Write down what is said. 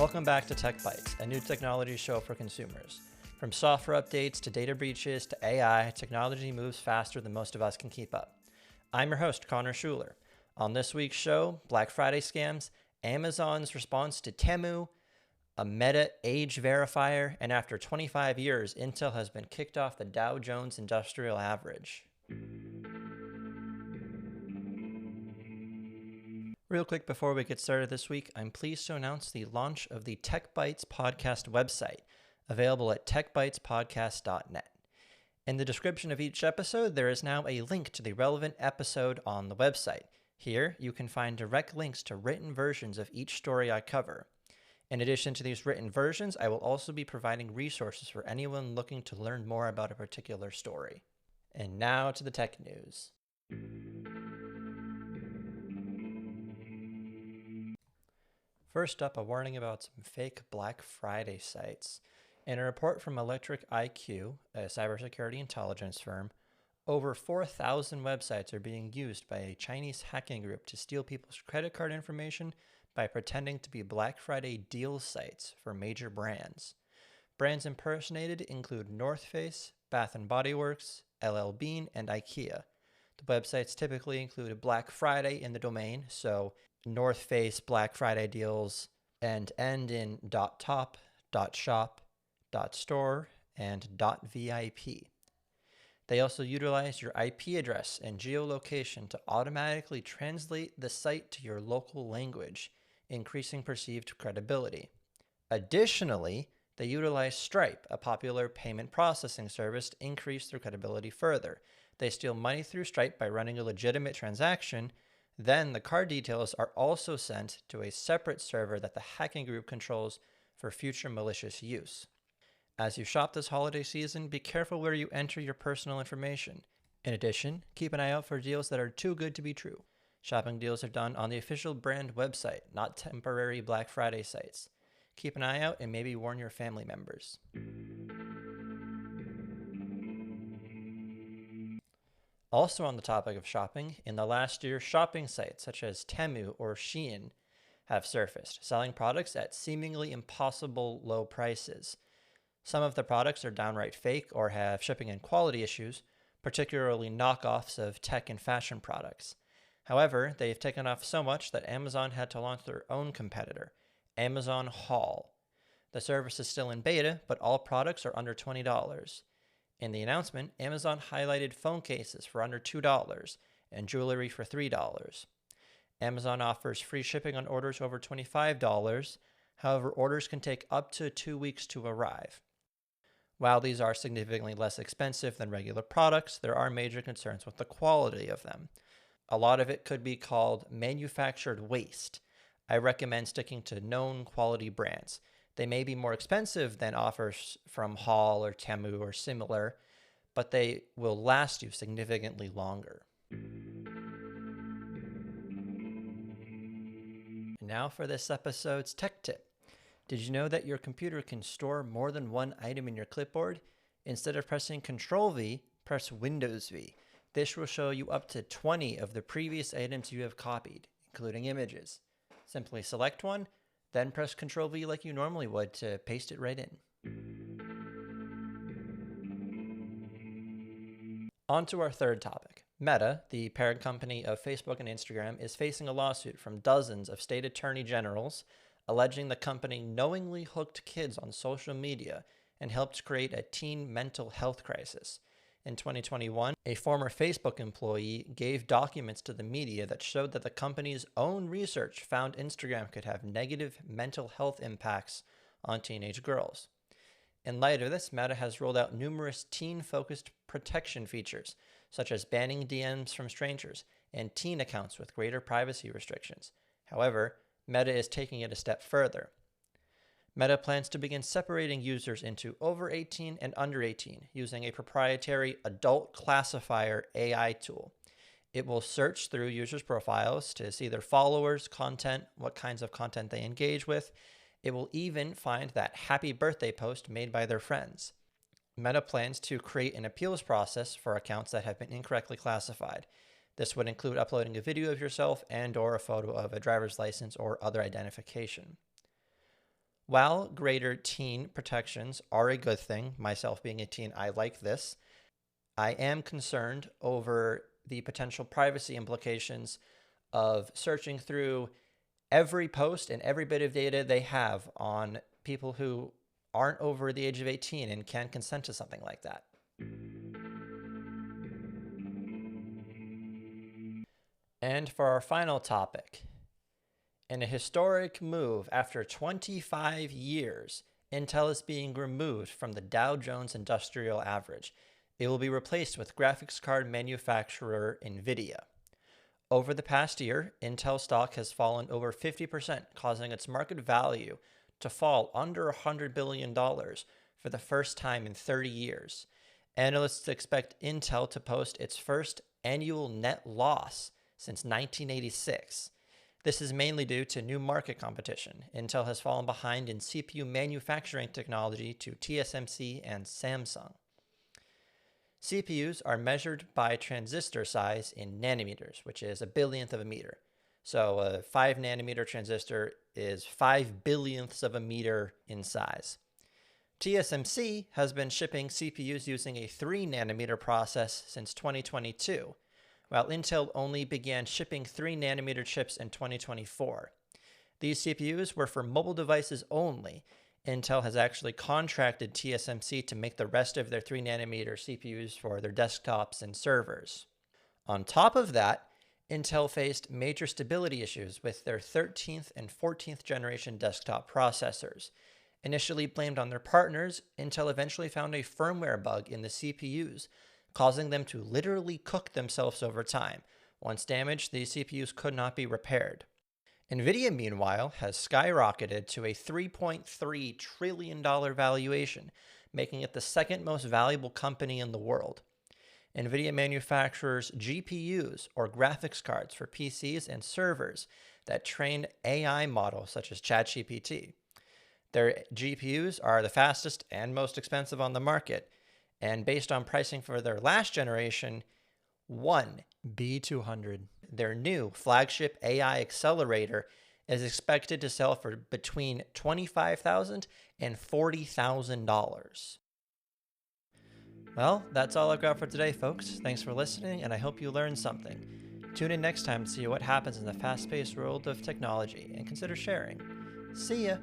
Welcome back to Tech Bytes, a new technology show for consumers. From software updates to data breaches to AI, technology moves faster than most of us can keep up. I'm your host, Connor Schuler. On this week's show, Black Friday scams, Amazon's response to Temu, a Meta age verifier, and after 25 years, Intel has been kicked off the Dow Jones Industrial Average. Real quick before we get started this week, I'm pleased to announce the launch of the Tech Bytes podcast website, available at techbytespodcast.net. In the description of each episode, there is now a link to the relevant episode on the website. Here, you can find direct links to written versions of each story I cover. In addition to these written versions, I will also be providing resources for anyone looking to learn more about a particular story. And now to the tech news. First up, a warning about some fake Black Friday sites. In a report from Electric IQ, a cybersecurity intelligence firm, over 4,000 websites are being used by a Chinese hacking group to steal people's credit card information by pretending to be Black Friday deal sites for major brands. Brands impersonated include North Face, Bath & Body Works, LL Bean, and IKEA. The websites typically include Black Friday in the domain, so North Face Black Friday deals, and end in .top, .shop, .store, and .vip. They also utilize your IP address and geolocation to automatically translate the site to your local language, increasing perceived credibility. Additionally, they utilize Stripe, a popular payment processing service, to increase their credibility further. They steal money through Stripe by running a legitimate transaction. Then the card details are also sent to a separate server that the hacking group controls for future malicious use. As you shop this holiday season, be careful where you enter your personal information. In addition, keep an eye out for deals that are too good to be true. Shopping deals are done on the official brand website, not temporary Black Friday sites. Keep an eye out and maybe warn your family members. Also on the topic of shopping, in the last year, shopping sites such as Temu or Shein have surfaced, selling products at seemingly impossible low prices. Some of the products are downright fake or have shipping and quality issues, particularly knockoffs of tech and fashion products. However, they've taken off so much that Amazon had to launch their own competitor, Amazon Haul. The service is still in beta, but all products are under $20. In the announcement, Amazon highlighted phone cases for under $2 and jewelry for $3. Amazon offers free shipping on orders over $25. However, orders can take up to 2 weeks to arrive. While these are significantly less expensive than regular products, there are major concerns with the quality of them. A lot of it could be called manufactured waste. I recommend sticking to known quality brands. They may be more expensive than offers from Haul or Temu or similar, but they will last you significantly longer. And now for this episode's tech tip. Did you know that your computer can store more than one item in your clipboard? Instead of pressing Ctrl-V, press Windows-V. This will show you up to 20 of the previous items you have copied, including images. Simply select one, then press Ctrl-V like you normally would to paste it right in. On to our third topic. Meta, the parent company of Facebook and Instagram, is facing a lawsuit from dozens of state attorney generals alleging the company knowingly hooked kids on social media and helped create a teen mental health crisis. In 2021, a former Facebook employee gave documents to the media that showed that the company's own research found Instagram could have negative mental health impacts on teenage girls. In light of this, Meta has rolled out numerous teen-focused protection features, such as banning DMs from strangers and teen accounts with greater privacy restrictions. However, Meta is taking it a step further. Meta plans to begin separating users into over 18 and under 18 using a proprietary adult classifier AI tool. It will search through users' profiles to see their followers, content, what kinds of content they engage with. It will even find that happy birthday post made by their friends. Meta plans to create an appeals process for accounts that have been incorrectly classified. This would include uploading a video of yourself and/or a photo of a driver's license or other identification. While greater teen protections are a good thing, myself being a teen, I like this, I am concerned over the potential privacy implications of searching through every post and every bit of data they have on people who aren't over the age of 18 and can't consent to something like that. And for our final topic, in a historic move, after 25 years, Intel is being removed from the Dow Jones Industrial Average. It will be replaced with graphics card manufacturer NVIDIA. Over the past year, Intel stock has fallen over 50%, causing its market value to fall under $100 billion for the first time in 30 years. Analysts expect Intel to post its first annual net loss since 1986. This is mainly due to new market competition. Intel has fallen behind in CPU manufacturing technology to TSMC and Samsung. CPUs are measured by transistor size in nanometers, which is a billionth of a meter. So a 5 nanometer transistor is 5 billionths of a meter in size. TSMC has been shipping CPUs using a 3 nanometer process since 2022, while Intel only began shipping 3 nanometer chips in 2024. These CPUs were for mobile devices only. Intel has actually contracted TSMC to make the rest of their 3 nanometer CPUs for their desktops and servers. On top of that, Intel faced major stability issues with their 13th and 14th generation desktop processors. Initially blamed on their partners, Intel eventually found a firmware bug in the CPUs, causing them to literally cook themselves over time. Once damaged, these CPUs could not be repaired. NVIDIA, meanwhile, has skyrocketed to a $3.3 trillion valuation, making it the second most valuable company in the world. NVIDIA manufactures GPUs, or graphics cards, for PCs and servers that train AI models such as ChatGPT. Their GPUs are the fastest and most expensive on the market, and based on pricing for their last generation, one B200. Their new flagship AI accelerator is expected to sell for between $25,000 and $40,000. Well, that's all I've got for today, folks. Thanks for listening, and I hope you learned something. Tune in next time to see what happens in the fast-paced world of technology, and consider sharing. See ya!